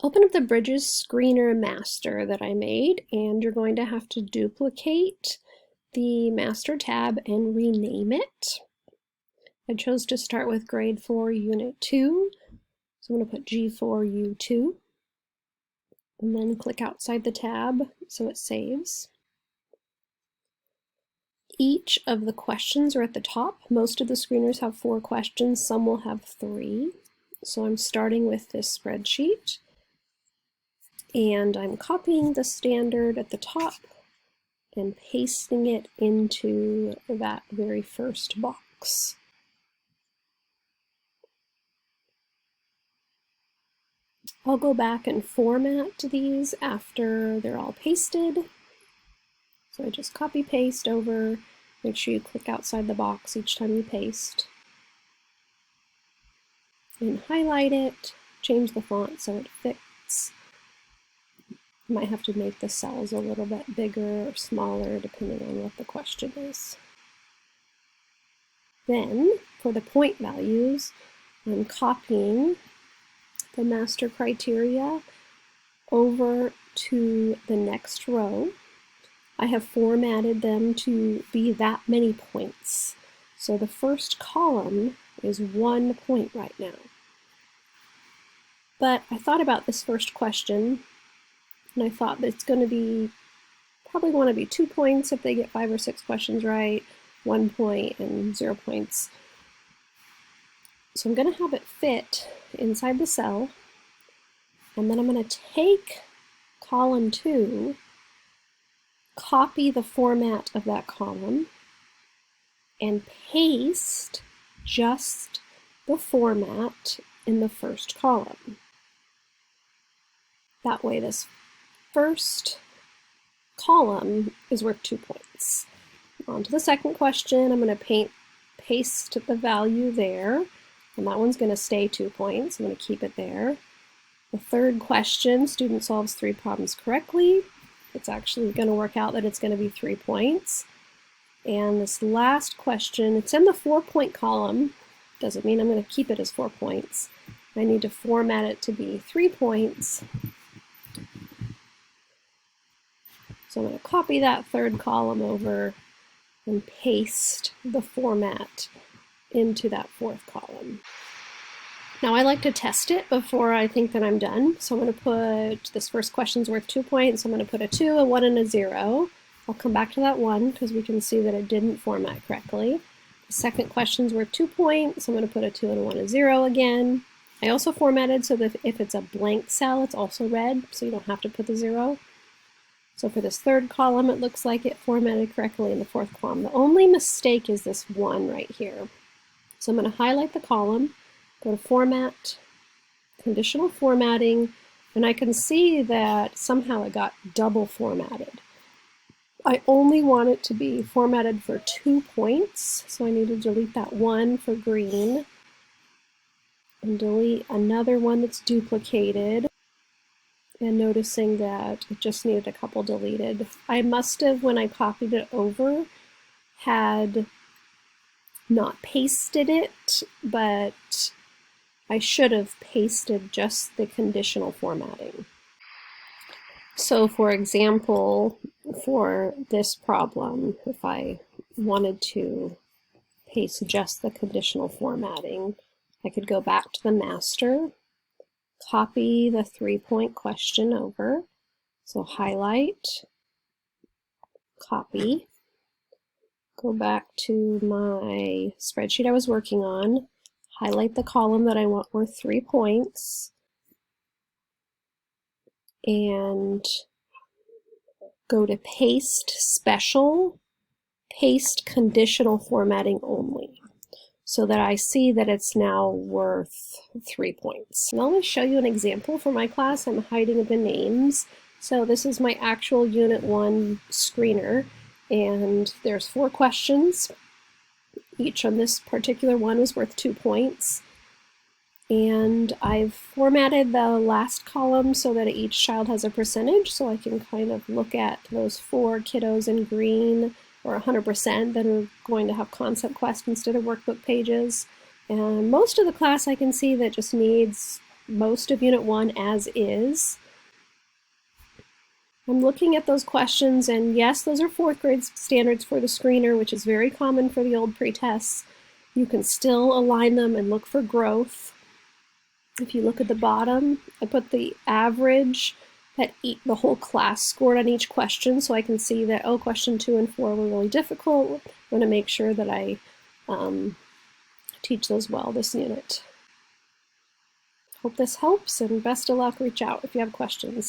Open up the Bridges screener master that I made, and you're going to have to duplicate the master tab and rename it. I chose to start with grade 4 unit 2, so I'm going to put G4U2 and then click outside the tab so it saves. Each of the questions are at the top. Most of the screeners have 4 questions, some will have 3. So I'm starting with this spreadsheet, and I'm copying the standard at the top and pasting it into that very first box. I'll go back and format these after they're all pasted. So I just copy paste over, make sure you click outside the box each time you paste. And highlight it, change the font so it fits. You might have to make the cells a little bit bigger or smaller depending on what the question is. Then, for the point values, I'm copying the master criteria over to the next row. I have formatted them to be that many points. So the first column is 1 point right now. But I thought about this first question, and I thought that it's going to be, probably want to be 2 points if they get 5 or 6 questions right, 1 point and 0 points. So I'm going to have it fit inside the cell, and then I'm going to take column 2, copy the format of that column, and paste just the format in the first column. That way this first column is worth 2 points. On to the second question, I'm going to paste the value there, and that one's going to stay 2 points. I'm going to keep it there. The third question, student solves 3 problems correctly. It's actually going to work out that it's going to be 3 points. And this last question, it's in the 4-point column. Doesn't mean I'm going to keep it as 4 points. I need to format it to be 3 points. So I'm going to copy that third column over and paste the format into that 4th column. Now I like to test it before I think that I'm done. So I'm going to put, this first question's worth 2 points. I'm going to put a 2, a 1, and a 0. I'll come back to that 1 because we can see that it didn't format correctly. The second question's worth 2 points. I'm going to put a 2 and a 1 and a 0 again. I also formatted so that if it's a blank cell, it's also red, so you don't have to put the 0. So for this third column, it looks like it formatted correctly in the 4th column. The only mistake is this 1 right here. So I'm going to highlight the column, go to Format, Conditional Formatting, and I can see that somehow it got double formatted. I only want it to be formatted for 2 points, so I need to delete that 1 for green, and delete another one that's duplicated, and noticing that it just needed a couple deleted. I must have, when I copied it over, had not pasted it, but I should have pasted just the conditional formatting. So for example, for this problem, if I wanted to paste just the conditional formatting, I could go back to the master, copy the 3-point question over, so highlight, copy, go back to my spreadsheet I was working on, highlight the column that I want worth 3 points, and go to Paste Special, Paste Conditional Formatting Only, so that I see that it's now worth 3 points. And let me show you an example for my class. I'm hiding the names. So this is my actual Unit 1 screener, and there's 4 questions. Each on this particular one was worth 2 points. And I've formatted the last column so that each child has a percentage, so I can kind of look at those 4 kiddos in green, or 100%, that are going to have concept quests instead of workbook pages. And most of the class I can see that just needs most of Unit 1 as is. I'm looking at those questions, and yes, those are 4th grade standards for the screener, which is very common for the old pre-tests. You can still align them and look for growth. If you look at the bottom, I put the average that the whole class scored on each question, so I can see that, oh, question 2 and 4 were really difficult. I'm going to make sure that I teach those well this unit. Hope this helps, and best of luck. Reach out if you have questions.